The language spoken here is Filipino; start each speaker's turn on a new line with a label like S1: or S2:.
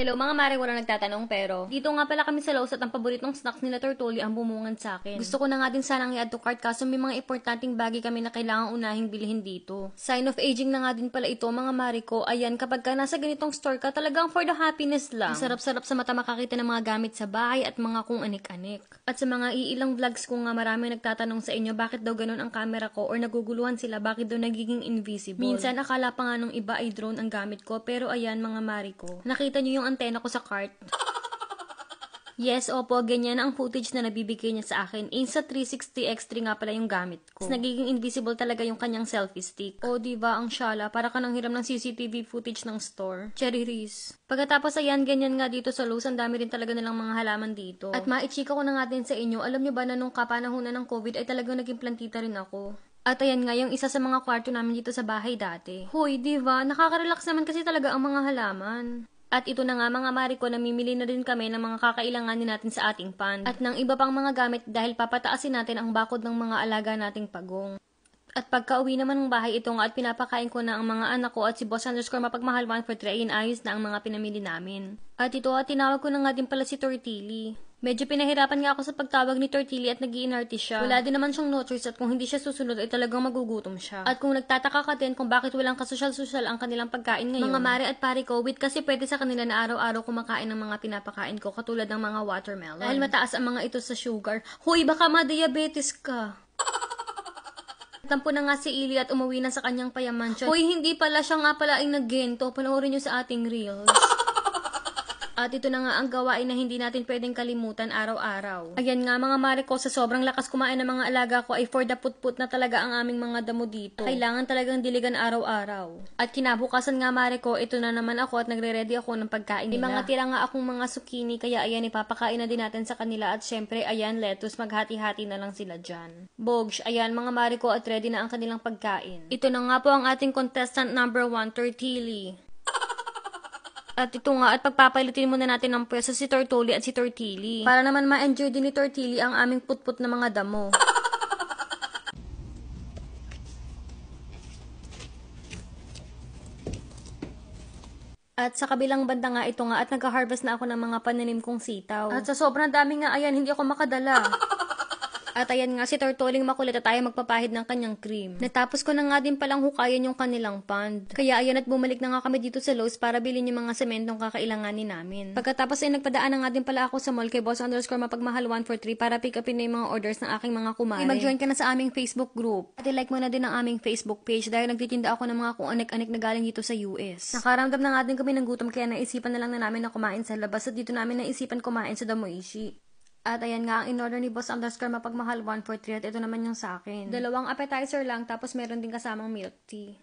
S1: Hello mga mare, walang nagtatanong pero dito nga pala kami sa Lowe's at ang paboritong snacks nila Tortoli ang bumungad sa akin. Gusto ko na nga din sanang i-add to cart kaso may mga importanteng bagay kami na kailangang unahing bilhin dito. Sign of aging na nga din pala ito mga mare ko. Ayan, kapag ka nasa ganitong store ka, talagang for the happiness lang. Sarap-sarap sa mata makakita ng mga gamit sa bahay at mga kung anik-anik. At sa mga iilang vlogs ko nga marami nagtatanong sa inyo bakit daw ganun ang camera ko or naguguluhan sila bakit daw nagiging invisible. Minsan akala pa nga nung iba ay drone ang gamit ko pero ayan mga mare ko. Nakita niyo yung antena ko sa cart. Yes, opo, ganyan ang footage na nabibigay niya sa akin. Insta360 X3 nga pala yung gamit ko. Nagiging invisible talaga yung kanyang selfie stick. O, diba, ang syala, para ka nang hiram ng CCTV footage ng store. Cherry Reese. Pagkatapos ayan, ganyan nga dito sa Lowe's, ang dami rin talaga nilang mga halaman dito. At maichika ko na nga din sa inyo, alam nyo ba na nung kapanahunan ng COVID ay talagang naging plantita rin ako. At ayan nga, yung isa sa mga kwarto namin dito sa bahay dati. Hoy, diba, nakaka-relax naman kasi talaga ang mga halaman. At ito na nga mga mare ko, namimili na din kami ng mga kakailanganin natin sa ating pan. At ng iba pang mga gamit dahil papataasin natin ang bakod ng mga alaga nating pagong. At pagka-uwi naman ng bahay ito nga at pinapakain ko na ang mga anak ko at si boss_mapagmahal143 ay inayos na ang mga pinamili namin. At ito at tinawag ko na nga din pala si Tortili. Medyo pinahirapan nga ako sa pagtawag ni Tortili at nag-iinarte siya. Wala din naman siyang no choice at kung hindi siya susunod ay talagang magugutom siya. At kung nagtataka ka din kung bakit walang kasosyal-sosyal ang kanilang pagkain ngayon, mga mare at pare ko, with kasi pwede sa kanila na araw-araw kumakain ng mga pinapakain ko katulad ng mga watermelon. Dahil mataas ang mga ito sa sugar. Hoy, baka ma-diabetes ka. Tampo na nga si Ili at umuwi na sa kanyang payamansyon. Hoy, hindi pala siya nga pala ay naggento. Panoorin nyo sa ating reels. At ito na nga ang gawain na hindi natin pwedeng kalimutan araw-araw. Ayan nga mga mare ko, sa sobrang lakas kumain ng mga alaga ko ay for the put-put na talaga ang aming mga damo dito. Kailangan talagang diligan araw-araw. At kinabukasan nga mare ko, ito na naman ako at nagre-ready ako ng pagkain nila. May mga tira nga akong mga zucchini, kaya ayan ipapakain na din natin sa kanila. At syempre ayan lettuce, maghati-hati na lang sila dyan. Bogs, ayan mga mare ko at ready na ang kanilang pagkain. Ito na nga po ang ating contestant number 1, Tortili. At ito nga, at pagpapalitin muna natin ng pwesto si Tortoli at si Tortili. Para naman ma-enjoy din ni Tortili ang aming put-put na mga damo. At sa kabilang banda nga, ito nga, at nagka-harvest na ako ng mga pananim kong sitaw. At sa sobrang dami nga, ayan, hindi ako makadala. At ayan nga, si Tortoling makulit at tayo magpapahid ng kanyang cream. Natapos ko na nga din palang hukayan yung kanilang pond. Kaya ayan at bumalik na nga kami dito sa Lowe's para bilhin yung mga sementong kakailanganin namin. Pagkatapos ay nagpadaan na nga din pala ako sa mall kay boss_mapagmahal143 para pick upin na yung mga orders ng aking mga kumare. Mag-join ka na sa aming Facebook group. At i-like mo na din ang aming Facebook page dahil nagtitinda ako ng mga kung anik-anik na galing dito sa US. Nakaramdam na nga din kami ng gutom kaya naisipan na lang na namin na kumain sa labas at dito namin naisipan kumain sa Damoishi. At ayan nga, ang in-order ni boss_mapagmahal143 at ito naman yung sa akin. 2 appetizer lang, tapos meron din kasamang milk tea.